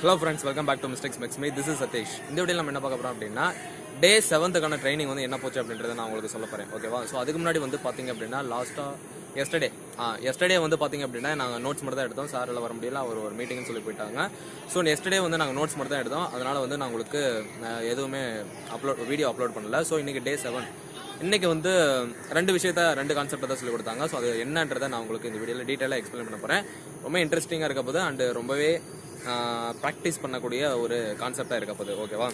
Hello friends, welcome back to Mistakes Makes Me. This is Satish. இந்த வீடியோல நம்ம என்ன பார்க்க போறோம் அப்படின்னா டே 7th ட்ரைனிங் வந்து என்ன போச்சு அப்படின்றத நான் உங்களுக்கு சொல்ல போறேன். ஓகேவா? ஸோ அதுக்கு முன்னாடி வந்து பாத்தீங்க அப்படின்னா எஸ்டர்டே வந்து பாத்தீங்க அப்படின்னா நாங்கள் நோட்ஸ் மட்டும் தான் எடுத்தோம். சாரில் வர முடியல, அவர் ஒரு மீட்டிங்னு சொல்லி போயிட்டாங்க. ஸோ எஸ்டர்டே வந்து நாங்கள் நோட்ஸ் மட்டும் தான் எடுத்தோம். அதனால வந்து நான் உங்களுக்கு எதுவுமே வீடியோ அப்லோட் பண்ணல. ஸோ இன்னைக்கு டே 7. இன்னைக்கு வந்து ரெண்டு கான்செப்டை தான் சொல்லி கொடுத்தாங்க. ஸோ அது என்னன்றதை நான் உங்களுக்கு இந்த வீடியோவில் டீட்டெயிலாக எக்ஸ்பிளைன் பண்ண போகிறேன். ரொம்ப இன்ட்ரெஸ்டிங்காக இருக்க போது அண்டு ரொம்பவே ப்ராக்டிஸ் பண்ணக்கூடிய ஒரு கான்செப்டாக இருக்க போகுது. ஓகேவா?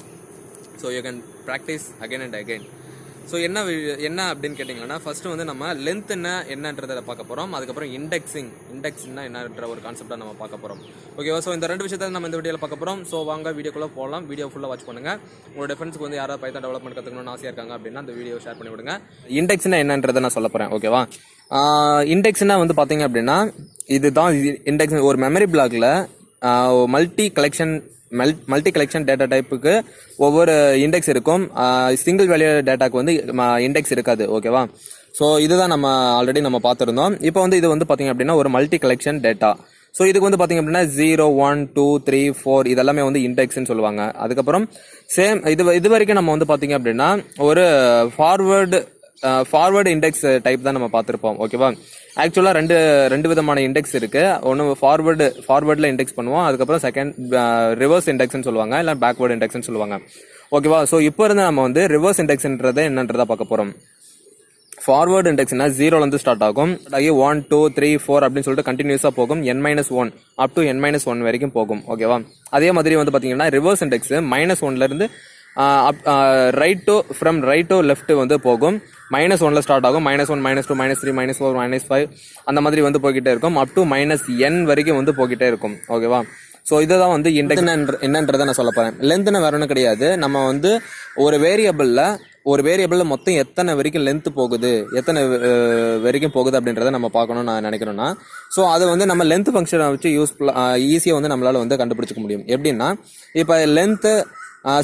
So you can practice again and again. So என்ன அப்படின்னு கேட்டிங்கன்னா, ஃபஸ்ட்டு வந்து நம்ம லென்த் என்னன்றதை பார்க்க போகிறோம். அதுக்கப்புறம் இண்டெக்ஸ்னா என்னன்ற ஒரு கான்செப்டாக நம்ம பார்க்க போகிறோம். ஓகேவா? ஸோ இந்த ரெண்டு விஷயத்தை நம்ம இந்த வீடியோவில் பார்க்க போகிறோம். ஸோ வாங்க வீடியோக்குள்ளே போகலாம். வீடியோ ஃபுல்லாக வாட்ச் பண்ணுங்கள். உங்களோட ஃப்ரெண்ட்ஸ்க்கு வந்து யாராவது பைத்தான் டெவலப்மெண்ட் கற்றுக்கணும்னு ஆசையாக இருக்காங்க அப்படின்னா அந்த வீடியோ ஷேர் பண்ணி விடுங்க. இண்டெக்ஸ்னா என்னன்றதை நான் சொல்ல போகிறேன். ஓகேவா? இண்டெக்ஸ்னா வந்து பார்த்தீங்க அப்படின்னா இதுதான் இண்டெக்ஸ். ஒரு மெமரி பிளாக்ல மல்டி கலெக்ஷன் டேட்டா டைப்புக்கு ஒவ்வொரு இண்டெக்ஸ் இருக்கும். சிங்கிள் வேல்யூ டேட்டாக்கு வந்து இண்டெக்ஸ் இருக்காது. ஓகேவா? ஸோ இதுதான் நம்ம ஆல்ரெடி நம்ம பார்த்துருந்தோம். இப்போ வந்து இது வந்து பார்த்தீங்க அப்படின்னா ஒரு மல்டி கலெக்ஷன் டேட்டா. ஸோ இதுக்கு வந்து பார்த்தீங்க அப்படின்னா 0, 1, 2, 3, 4 இதெல்லாமே வந்து இண்டெக்ஸ்ன்னு சொல்லுவாங்க. அதுக்கப்புறம் சேம் இது வரைக்கும் நம்ம வந்து பார்த்தீங்க அப்படின்னா ஒரு ஃபார்வர்டு இண்டெக்ஸ் டைப் தான் நம்ம பார்த்துருப்போம். ஓகேவா? ஆக்சுவலாக ரெண்டு விதமான இண்டெக்ஸ் இருக்கு. ஒன்று ஃபார்வர்டில் இண்டெக்ஸ் பண்ணுவோம். அதுக்கப்புறம் செகண்ட் ரிவர்ஸ் இண்டெக்ஸ்னு சொல்லுவாங்க, இல்லை பேக்வேர்டு இண்டெக்ஸ்னு சொல்லுவாங்க. ஓகேவா? ஸோ இப்போ இருந்து நம்ம வந்து ரிவர்ஸ் இண்டெக்ஸ்ன்றதை என்னன்றதை பார்க்க போகிறோம். ஃபார்வர்டு இண்டெக்ஸ்னா 0லேருந்து ஸ்டார்ட் ஆகும். 1, 2, 3, 4 அப்படின்னு சொல்லிட்டு கண்டினியூஸாக போகும். n-1 அப் டு n-1 வரைக்கும் போகும். ஓகேவா? அதே மாதிரி வந்து பார்த்தீங்கன்னா ரிவர்ஸ் இண்டெக்ஸ் -1லேருந்து ரைட் டு லெஃப்ட் வந்து போகும். -1ல ஸ்டார்ட் ஆகும். -1, -2, -3, -4, -5 அந்த மாதிரி வந்து போய்கிட்டே இருக்கும். அப் டு -n வரைக்கும் வந்து போய்கிட்டே இருக்கும். ஓகேவா? ஸோ இதுதான் வந்து இண்டெக்ஸ் என்னன்றதை நான் சொல்ல போறேன். லென்த்னு வேற ஒன்றும் கிடையாது. நம்ம வந்து ஒரு வேரியபிள்ல மொத்தம் எத்தனை வரைக்கும் லென்த் போகுது, எத்தனை வரைக்கும் போகுது அப்படின்றத நம்ம பார்க்கணும்னு நான் நினைக்கிறேன்னா, ஸோ அது வந்து நம்ம லென்த் ஃபங்க்ஷனை வச்சு ஈஸியாக வந்து நம்மளால வந்து கண்டுபிடிச்சிக்க முடியும். எப்படின்னா, இப்போ லென்த்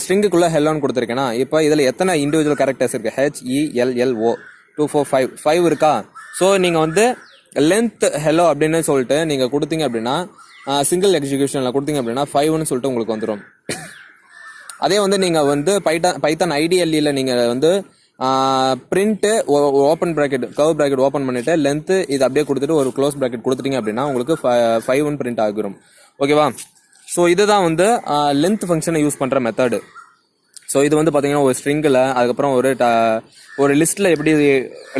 ஸ்ட்ரிங்குக்குள்ள ஹெல்லோன்னு கொடுத்துருக்கேன்னா, இப்போ இதில் எத்தனை இண்டிவிஜுவல் கேரக்டர்ஸ் இருக்கு? HELLO 2 4 5 இருக்கா? ஸோ நீங்கள் வந்து லென்த் ஹெல்லோ அப்படின்னு சொல்லிட்டு நீங்கள் கொடுத்தீங்க அப்படின்னா, சிங்கிள் எக்ஸிகியூஷனில் கொடுத்தீங்க அப்படின்னா 5ன்னு சொல்லிட்டு உங்களுக்கு வந்துடும். அதே வந்து நீங்கள் வந்து பைத்தான் IDLEல நீங்கள் வந்து print open bracket curve bracket open பண்ணிட்டு லென்த் இது அப்படியே கொடுத்துட்டு ஒரு க்ளோஸ் ப்ராக்கெட் கொடுத்துட்டீங்க அப்படின்னா உங்களுக்கு 5 பிரிண்ட் ஆகிரும். ஓகேவா? ஸோ இதுதான் வந்து லென்த் ஃபங்க்ஷனை யூஸ் பண்ணுற மெத்தடு. ஸோ இது வந்து பார்த்தீங்கன்னா ஒரு ஸ்ட்ரிங்கில், அதுக்கப்புறம் ஒரு லிஸ்ட்டில் எப்படி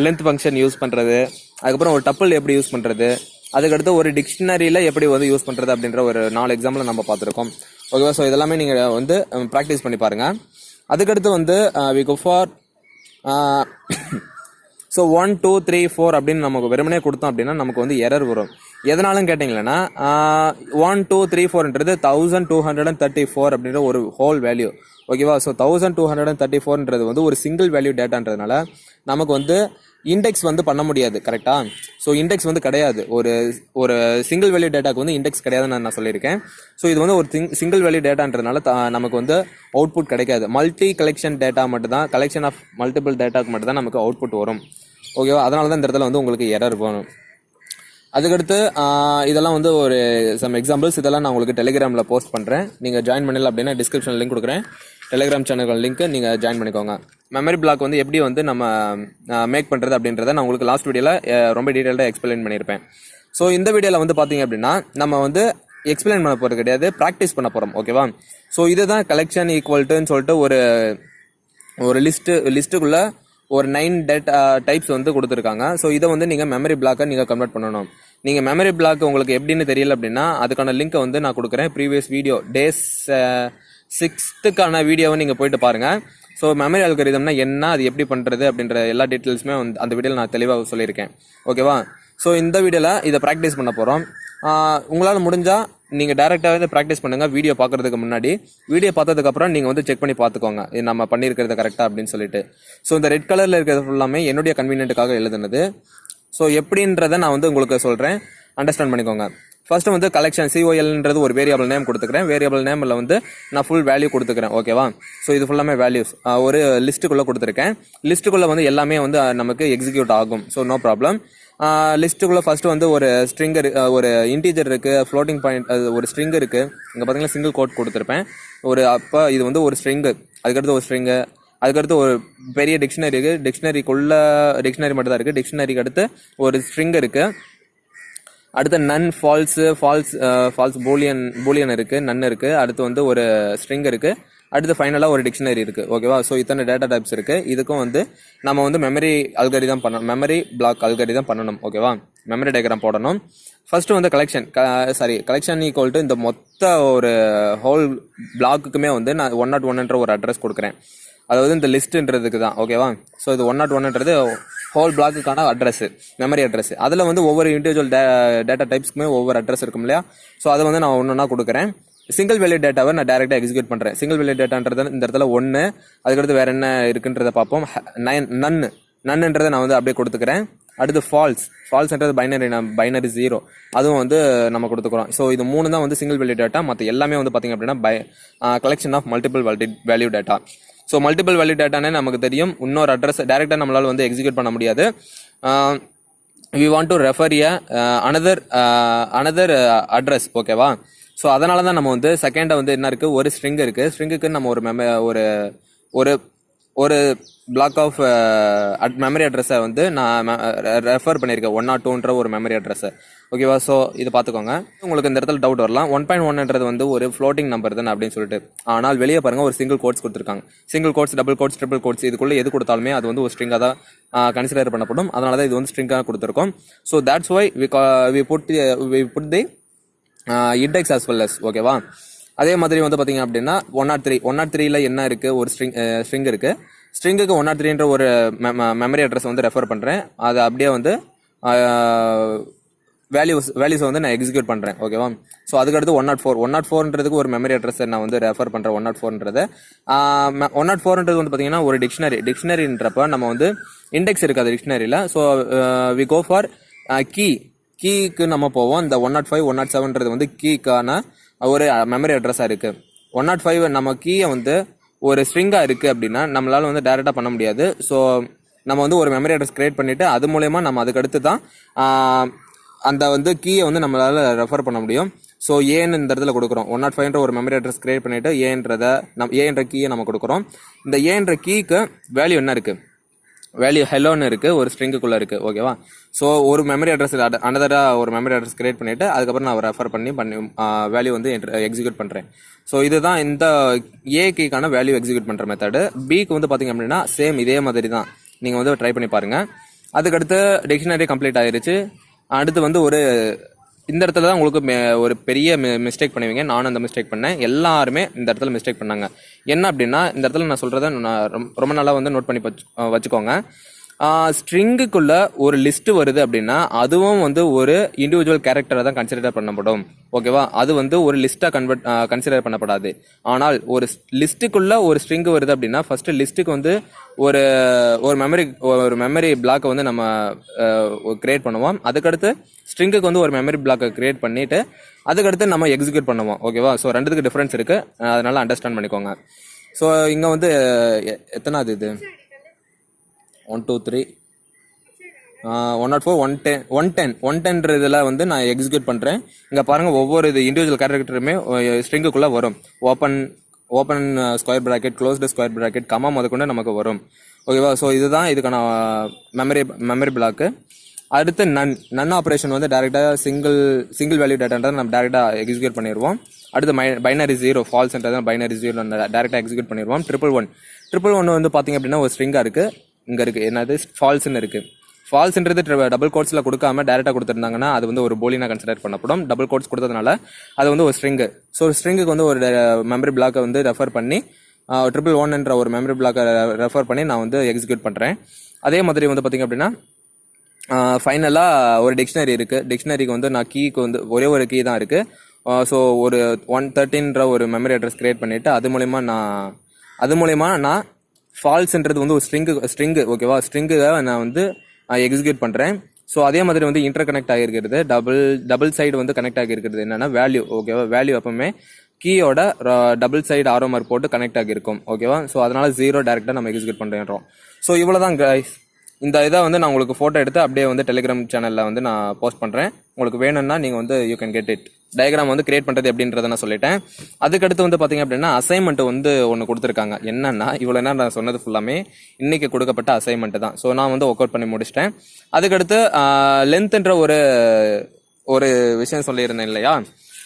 லென்த் ஃபங்க்ஷன் யூஸ் பண்ணுறது, அதுக்கப்புறம் ஒரு டப்பிள் எப்படி யூஸ் பண்ணுறது, அதுக்கடுத்து ஒரு டிக்ஷனரியில் எப்படி வந்து யூஸ் பண்ணுறது அப்படின்ற ஒரு 4 எக்ஸாம்பிள் நம்ம பார்த்துருக்கோம். ஓகேவா? ஸோ இதெல்லாமே நீங்கள் வந்து ப்ராக்டிஸ் பண்ணி பாருங்கள். அதுக்கடுத்து வந்து வி கோ ஃபார் ஸோ 1, 2, 3, 4 அப்படின்னு நமக்கு வெறுமனே கொடுத்தோம் அப்படின்னா நமக்கு வந்து எரர் வரும். எதனாலும் கேட்டிங்கன்னா 1, 2, 3, 4ன்றது 1234 அப்படின்ற ஒரு ஹோல் வேல்யூ. ஓகேவா? ஸோ 1234ன்றது வந்து ஒரு சிங்கிள் வேல்யூ டேட்டான்றதுனால நமக்கு வந்து இண்டெக்ஸ் வந்து பண்ண முடியாது. கரெக்டா? ஸோ இண்டெக்ஸ் வந்து கிடையாது. ஒரு சிங்கிள் வேல்யூ டேட்டாக்கு வந்து இண்டெக்ஸ் கிடையாதுன்னு நான் சொல்லியிருக்கேன். ஸோ இது வந்து ஒரு சிங்கிள் வேல்யூ டேட்டான்றதுனால நமக்கு வந்து அவுட்புட் கிடைக்காது. மல்டி கலெக்ஷன் டேட்டா மட்டும் தான், கலெக்ஷன் ஆஃப் மல்டிபிள் டேட்டாக்கு மட்டும் தான் நமக்கு அவுட்புட் வரும். ஓகேவா? அதனால தான் இந்த இடத்துல வந்து உங்களுக்கு எரர் வரும். அதுக்கடுத்து இதெல்லாம் வந்து ஒரு சம் எக்ஸாம்பிள்ஸ். இதெல்லாம் நான் உங்களுக்கு டெலிகிராமில் போஸ்ட் பண்ணுறேன். நீங்கள் ஜாயின் பண்ணல அப்படின்னா டிஸ்கிரிப்ஷனில் லிங்க் கொடுக்குறேன். டெலிகிராம் சேனல் லிங்க் நீங்கள் ஜாயின் பண்ணிக்கோங்க. மெமரி பிளாக் வந்து எப்படி வந்து நம்ம மேக் பண்ணுறது அப்படின்றத நான் உங்களுக்கு லாஸ்ட் வீடியோவில் ரொம்ப டீட்டெயில்டாக எக்ஸ்பிளைன் பண்ணியிருப்பேன். ஸோ இந்த வீடியோவில் வந்து பார்த்தீங்க அப்படின்னா நம்ம வந்து எக்ஸ்பிளைன் பண்ண போகிறது கிடையாது, ப்ராக்டிஸ் பண்ண போகிறோம். ஓகேவா? ஸோ இதுதான் கலெக்ஷன் ஈக்குவல்ட்டுன்னு சொல்லிட்டு ஒரு லிஸ்ட்டுக்குள்ளே ஒரு 9 டேட்டா டைப்ஸ் வந்து கொடுத்துருக்காங்க. ஸோ இதை வந்து நீங்கள் மெமரி பிளாக்கை நீங்கள் கன்வெர்ட் பண்ணணும். நீங்கள் மெமரி பிளாக் உங்களுக்கு எப்படின்னு தெரியல அப்படின்னா அதுக்கான லிங்க்கை வந்து நான் கொடுக்குறேன். ப்ரீவியஸ் வீடியோ டே 6க்கான வீடியோவை நீங்கள் போயிட்டு பாருங்கள். ஸோ மெமரி அல்காரிதம்னா என்ன, அது எப்படி பண்ணுறது அப்படின்ற எல்லா டீட்டெயில்ஸுமே அந்த வீடியோவில் நான் தெளிவாக சொல்லியிருக்கேன். ஓகேவா? ஸோ இந்த வீடியோவில் இதை ப்ராக்டிஸ் பண்ண போகிறோம். உங்களால் முடிஞ்சால் நீங்கள் டேரெக்டாக வந்து ப்ராக்டிஸ் பண்ணுங்கள். வீடியோ பார்க்குறதுக்கு முன்னாடி வீடியோ பார்த்ததுக்கப்புறம் நீங்கள் வந்து செக் பண்ணி பார்த்துக்கோங்க இது நம்ம பண்ணியிருக்கிறது கரெக்டாக அப்படின்னு சொல்லிட்டு. ஸோ இந்த ரெட் கலரில் இருக்கிறது ஃபுல்லாமே என்னுடைய கன்வீனியன்ட்டுக்காக எழுதுனது. ஸோ எப்படின்றத நான் வந்து உங்களுக்கு சொல்கிறேன், அண்டர்ஸ்டாண்ட் பண்ணிக்கோங்க. ஃபர்ஸ்ட் வந்து கலெக்ஷன் COLன்றது ஒரு வேரியபிள் நேம் கொடுத்துக்கிறேன். வேரியபிள் நேமில் வந்து நான் ஃபுல் வேல்யூ கொடுத்துக்கிறேன். ஓகேவா? ஸோ இது ஃபுல்லாமே வேல்யூஸ் ஒரு லிஸ்ட்டுக்குள்ளே கொடுத்துருக்கேன். லிஸ்ட்டுக்குள்ளே வந்து எல்லாமே வந்து நமக்கு எக்ஸிக்யூட் ஆகும். So no problem. லிஸ்ட்டுக்குள்ளே ஃபர்ஸ்ட் வந்து ஒரு ஸ்ட்ரிங் ஒரு இன்டீஜர் இருக்குது, ஃப்ளோட்டிங் பாயிண்ட் ஒரு ஸ்ட்ரிங் இருக்குது. இங்கே பார்த்தீங்கன்னா சிங்கிள் கோட் கொடுத்துருப்பேன். அப்போ இது வந்து ஒரு ஸ்ட்ரிங்கு, அதுக்கடுத்து ஒரு ஸ்ட்ரிங்கு, அதுக்கடுத்து ஒரு பெரிய டிக்ஷனரி இருக்குது. டிக்ஷனரி மட்டும் தான் இருக்குது. டிக்ஷனரிக்கு அடுத்து ஒரு ஸ்ட்ரிங் இருக்குது. அடுத்து நன், ஃபால்ஸ் பூலியன் இருக்குது, நன் இருக்குது. அடுத்து வந்து ஒரு ஸ்ட்ரிங் இருக்குது. அடுத்து ஃபைனலாக ஒரு டிக்ஷனரி இருக்குது. ஓகேவா? ஸோ இத்தனை டேட்டா டைப்ஸ் இருக்குது. இதுக்கும் வந்து நம்ம வந்து மெமரி பிளாக் அல்காரிதம் பண்ணணும். ஓகேவா? மெமரி டயக்ராம் போடணும். ஃபர்ஸ்ட் வந்து கலெக்ஷன் ஈக்குவல் டு இந்த மொத்த ஒரு ஹோல் பிளாக்குக்குமே வந்து நான் 101 ஒரு அட்ரஸ் கொடுக்குறேன். அதாவது இந்த லிஸ்ட்ன்றதுக்கு தான். ஓகேவா? ஸோ இது 101ன்றது ஹோல் பிளாக்குக்கான அட்ரஸ், மெமரி அட்ரஸ். அதில் வந்து ஒவ்வொரு இண்டிவிஜுவல் டேட்டா டைப்ஸ்க்குமே ஒவ்வொரு அட்ரஸ் இருக்கும் இல்லையா? ஸோ அதை வந்து நான் ஒன்றா கொடுக்குறேன். சிங்கிள் வேல்யூ டேட்டாவை நான் டேரெக்டாக எக்ஸிக்யூட் பண்ணுறேன். சிங்கிள் வேல்யூ டேட்டான்றது இந்த இடத்துல 1, அதுக்கடுத்து வேறு என்ன இருக்குன்றதை பார்ப்போம். நன்னுன்றதை நான் வந்து அப்படியே கொடுத்துக்கிறேன். அடுத்து ஃபால்ஸ்ன்றது பைனரி 0, அதுவும் வந்து நம்ம கொடுத்துக்கிறோம். ஸோ இது 3 தான் வந்து சிங்கிள் வேல்யூ டேட்டா. மற்ற எல்லாமே வந்து பார்த்திங்க அப்படின்னா collection of multiple value data. So multiple value டேட்டானே நமக்கு தெரியும். இன்னொரு அட்ரஸ் டேரெக்டாக நம்மளால் வந்து எக்ஸிக்யூட் பண்ண முடியாது. we want to refer another address. ஓகேவா? ஸோ அதனால தான் நம்ம வந்து செகண்டாக வந்து என்ன இருக்குது, ஒரு ஸ்ட்ரிங் இருக்குது. ஸ்ட்ரிங்குக்கு நம்ம ஒரு பிளாக் ஆஃப் மெமரி அட்ரஸை வந்து நான் ரெஃபர் பண்ணியிருக்கேன், 102ன்ற ஒரு மெமரி அட்ரஸை. ஓகேவா? ஸோ இது பார்த்துக்கோங்க. உங்களுக்கு இந்த இடத்துல டவுட் வரலாம், 1.1ன்றது வந்து ஒரு ஃப்ளோட்டிங் நம்பர் தானே அப்படின்னு சொல்லிட்டு. ஆனால் வெளியே பாருங்கள், ஒரு சிங்கிள் கோட்ஸ் கொடுத்துருக்காங்க. Single quotes, double quotes, triple quotes, இதுக்குள்ளே எது கொடுத்தாலுமே அது வந்து ஒரு ஸ்ட்ரிங்காக தான் கன்சிடர் பண்ணப்படும். அதனால தான் இது வந்து ஸ்ட்ரிங்காக கொடுத்துருக்கோம். So that's why we put the index as well as. ஓகேவா? அதே மாதிரி வந்து பார்த்தீங்க அப்படின்னா 103ல என்ன இருக்குது, ஒரு ஸ்ட்ரிங் இருக்குது. ஸ்ட்ரிங்குக்கு 103ன்ற ஒரு மெமரி அட்ரஸ் வந்து ரெஃபர் பண்ணுறேன். அதை அப்படியே வந்து வேல்யூஸை வந்து நான் எக்ஸிக்யூட் பண்ணுறேன். ஓகேவா? ஸோ அதுக்கடுத்து 104ன்றதுக்கு ஒரு மெமரி அட்ரஸை நான் வந்து ரெஃபர் பண்ணுறேன். 104ன்றது வந்து பார்த்தீங்கன்னா ஒரு டிக்ஷனரின்றப்ப நம்ம வந்து இண்டெக்ஸ் இருக்குது அது டிக்ஷனரியில். ஸோ வி கோ ஃபார் கீக்கு நம்ம போவோம். இந்த 105, 107ன்றது வந்து கீக்கான ஒரு மெமரி அட்ரஸாக இருக்குது. 105 நம்ம கீயை வந்து ஒரு ஸ்ட்ரிங்காக இருக்குது அப்படின்னா நம்மளால் வந்து டைரெக்டாக பண்ண முடியாது. ஸோ நம்ம வந்து ஒரு மெமரி அட்ரஸ் கிரியேட் பண்ணிவிட்டு அது மூலயமா நம்ம அதுக்கடுத்து தான் அந்த வந்து கீயை வந்து நம்மளால் ரெஃபர் பண்ண முடியும். ஸோ ஏன்னு இந்த இடத்துல கொடுக்குறோம். 105ன்ற ஒரு மெமரி அட்ரஸ் கிரியேட் பண்ணிவிட்டு ஏன்ற கீயை நம்ம கொடுக்குறோம். இந்த ஏன்ற கீக்கு வேல்யூ என்ன இருக்குது, வேல்யூ ஹெலோன்னு இருக்குது, ஒரு ஸ்ட்ரிங்குக்குள்ளே இருக்குது. ஓகேவா? ஸோ ஒரு மெமரி அட்ரஸ் அனதராக ஒரு மெமரி அட்ரஸ் கிரியேட் பண்ணிவிட்டு அதுக்கப்புறம் நான் ரெஃபர் பண்ணி வேல்யூ வந்து எக்ஸிக்யூட் பண்ணுறேன். ஸோ இதுதான் இந்த ஏ கீக்கான வேல்யூ எக்ஸிக்யூட் பண்ணுற மெத்தடு. பிக்கு வந்து பார்த்திங்க அப்படின்னா சேம் இதே மாதிரி தான், நீங்கள் வந்து ட்ரை பண்ணி பாருங்கள். அதுக்கடுத்து டிக்ஷனரி கம்ப்ளீட் ஆயிருச்சு. அடுத்து வந்து இந்த இடத்துல தான் உங்களுக்கு ஒரு பெரிய மிஸ்டேக் பண்ணுவீங்க. நானும் அந்த மிஸ்டேக் பண்ணேன், எல்லாருமே இந்த இடத்துல மிஸ்டேக் பண்ணாங்க. என்ன அப்படின்னா இந்த இடத்துல நான் சொல்கிறத ரொம்ப நாளாக வந்து நோட் பண்ணி வச்சுக்கோங்க. ஸ்ட்ரிங்குக்குள்ள ஒரு லிஸ்ட் வருது அப்படின்னா அதுவும் வந்து ஒரு இண்டிவிஜுவல் கேரக்டரை தான் கன்சிடர் பண்ணப்படும். ஓகேவா? அது வந்து ஒரு லிஸ்ட்டாக கன்சிடர் பண்ணப்படாது. ஆனால் ஒரு லிஸ்ட்டுக்குள்ள ஒரு ஸ்ட்ரிங் வருது அப்படின்னா ஃபர்ஸ்ட் லிஸ்ட்டுக்கு வந்து ஒரு மெமரி பிளாக்கை வந்து நம்ம கிரியேட் பண்ணுவோம். அதுக்கடுத்து ஸ்ட்ரிங்குக்கு வந்து ஒரு மெமரி பிளாக்கை கிரியேட் பண்ணிட்டு அதுக்கடுத்து நம்ம எக்ஸிக்யூட் பண்ணுவோம். ஓகேவா? ஸோ ரெண்டுத்துக்கு டிஃப்ரென்ஸ் இருக்குது, அதனால அண்டர்ஸ்டாண்ட் பண்ணிக்கோங்க. ஸோ இங்கே வந்து எத்தனாவது இது 1 2 3 104 110 இதில் வந்து நான் எக்ஸிக்யூட் பண்ணுறேன். இங்கே பாருங்கள், ஒவ்வொரு இது இண்டிவிஜுவல் கேரக்டருமே ஸ்ட்ரிங்குக்குள்ளே வரும். Open square bracket, closed square bracket, comma முதற்கொண்டு நமக்கு வரும். ஓகேவா? ஸோ இதுதான் இதுக்கான மெமரி பிளாக்கு. அடுத்து நன் ஆப்ரேஷன் வந்து டேரெக்டாக சிங்கிள் வேல்யூ டேட்டான்றதை நம்ம டேரெக்டாக எக்ஸிக்யூட் பண்ணிடுவோம். அடுத்து பைனரி 0, ஃபால்ஸ்ன்றது பைனரி 0 டேரெக்டாக எக்ஸிக்யூட் பண்ணிடுவோம். 111 வந்து பார்த்திங்க அப்படின்னா ஒரு ஸ்ட்ரிங்காக இருக்குது. இங்கே இருக்குது என்னது, ஃபால்ஸ்ன்னு இருக்குது. ஃபால்ஸ்ன்றது டபுள் கோட்ஸில் கொடுக்காம டேரெக்டாக கொடுத்துருந்தாங்கன்னா அது வந்து ஒரு போலினா கன்சிடர் பண்ணப்படும். டபுள் கோட்ஸ் கொடுத்ததுனால அது வந்து ஒரு ஸ்ட்ரிங்கு. ஸோ ஸ்ட்ரிங்குக்கு வந்து ஒரு மெமரி பிளாக்கை வந்து ரெஃபர் பண்ணி 111ன்ற ஒரு மெமரி பிளாக்கை ரெஃபர் பண்ணி நான் வந்து எக்ஸிக்யூட் பண்ணுறேன். அதே மாதிரி வந்து பார்த்திங்க அப்படின்னா ஃபைனலாக ஒரு டிக்ஷனரி இருக்குது. டிக்ஷனரிக்கு வந்து நான் கீக்கு வந்து ஒரே ஒரு கீ தான் இருக்குது. ஸோ ஒரு 113ன்ற ஒரு மெமரி அட்ரஸ் கிரியேட் பண்ணிவிட்டு அது மூலயமா நான் ஃபால்ஸ்ன்றது வந்து ஒரு ஸ்ட்ரிங்கு. ஓகேவா? ஸ்ட்ரிங்கு நான் வந்து எக்ஸிக்யூட் பண்ணுறேன். ஸோ அதே மாதிரி வந்து இன்டர் கனெக்ட் ஆகிருக்கிறது டபுள் சைடு வந்து கனெக்ட் ஆகிருக்கிறது என்னன்னா வேல்யூ. ஓகேவா, வேல்யூ எப்பவுமே கீயோட டபுள் சைடு ஆரோ மார்க் போட்டு கனெக்ட் ஆகிருக்கும். ஓகேவா, ஸோ அதனால 0 டேரெக்டாக நம்ம எக்ஸிக்யூட் பண்ணுறோம். ஸோ இவ்வளோதான் கைஸ். இந்த இதை வந்து நான் உங்களுக்கு ஃபோட்டோ எடுத்து அப்படியே வந்து டெலிகிராம் சேனலில் வந்து நான் போஸ்ட் பண்ணுறேன். உங்களுக்கு வேணும்னா நீங்கள் வந்து you can get it. Diagram வந்து கிரியேட் பண்ணுறது எப்படின்றத நான் சொல்லிட்டேன். அதுக்கடுத்து வந்து பார்த்தீங்க அப்படின்னா அசைன்மெண்ட் வந்து ஒன்று கொடுத்துருக்காங்க. என்னன்னா இவ்வளோ நேரம் நான் சொன்னது ஃபுல்லாமே இன்னைக்கு கொடுக்கப்பட்ட அசைன்மெண்ட் தான். ஸோ நான் வந்து ஒர்க் அவுட் பண்ணி முடிச்சிட்டேன். அதுக்கடுத்து லென்த்ன்ற ஒரு விஷயம் சொல்லியிருந்தேன் இல்லையா,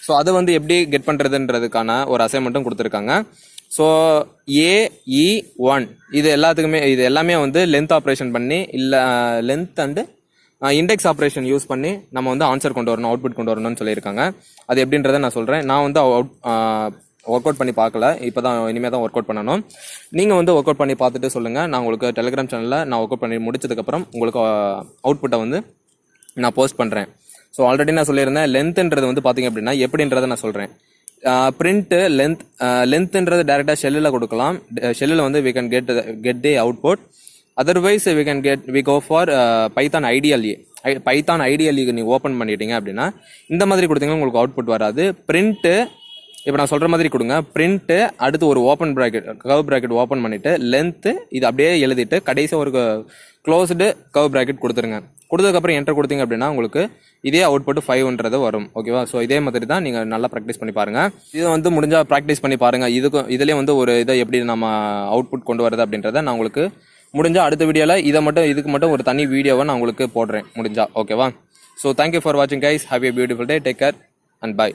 ஸோ அது வந்து எப்படி கெட் பண்ணுறதுன்றதுக்கான ஒரு அசைன்மெண்ட்டும் கொடுத்துருக்காங்க. ஸோ AE1 இது எல்லாமே வந்து லென்த் ஆப்ரேஷன் பண்ணி இல்லை length and index operation use பண்ணி நம்ம வந்து ஆன்சர் கொண்டு வரணும், அவுட்புட் கொண்டு வரணும்னு சொல்லியிருக்காங்க. அது எப்படின்றத நான் சொல்கிறேன். நான் வந்து ஒர்க் அவுட் பண்ணி பார்க்கல, இப்போ தான் இனிமேல் தான் ஒர்க் அவுட் பண்ணணும். நீங்கள் வந்து ஒர்க் அவுட் பண்ணி பார்த்துட்டு சொல்லுங்கள். நான் உங்களுக்கு டெலிகிராம் சேனலில் நான் ஒர்க் அவுட் பண்ணி முடிச்சதுக்கப்புறம் உங்களுக்கு அவுட்புட்டை வந்து நான் போஸ்ட் பண்ணுறேன். ஸோ ஆல்ரெடி நான் சொல்லியிருந்தேன் லென்த்ன்றது வந்து பார்த்தீங்க அப்படின்னா எப்படின்றத நான் சொல்கிறேன். பிரிண்ட் லென்த்ன்றது டேரெக்டாக ஷெல்லில் கொடுக்கலாம். ஷெல்லில் வந்து we can get the output. Otherwise we go for Python IDLE. Python ஐடியலிக்கு நீங்கள் ஓப்பன் பண்ணிட்டீங்க அப்படின்னா இந்த மாதிரி கொடுத்தீங்கன்னா உங்களுக்கு அவுட்புட் வராது. பிரிண்ட்டு இப்போ நான் சொல்கிற மாதிரி கொடுங்க. பிரிண்ட்டு அடுத்து ஒரு open bracket curve bracket open பண்ணிவிட்டு லென்த்து இது அப்படியே எழுதிட்டு கடைசியாக ஒரு க்ளோஸ்டு கர்வ் ப்ராக்கெட் கொடுத்துருங்க. கொடுத்ததுக்கப்புறம் என்டர் கொடுத்தீங்க அப்படின்னா உங்களுக்கு இதே அவுட்புட் 5ன்றது வரும். ஓகேவா, ஸோ இதே மாதிரி தான் நீங்கள் நல்லா ப்ராக்டிஸ் பண்ணி பாருங்கள். இதை வந்து முடிஞ்சால் ப்ராக்டிஸ் பண்ணி பாருங்கள். இதுலேயே வந்து ஒரு இதை எப்படி நம்ம அவுட்புட் கொண்டு வரது அப்படின்றத நான் உங்களுக்கு முடிஞ்சால் அடுத்த வீடியோவில் இதுக்கு மட்டும் ஒரு தனி வீடியோவை நான் உங்களுக்கு போடுறேன் முடிஞ்சா. ஓகேவா, ஸோ தேங்க்யூ ஃபார் வாட்சிங் guys. Have a beautiful day. Take care and by.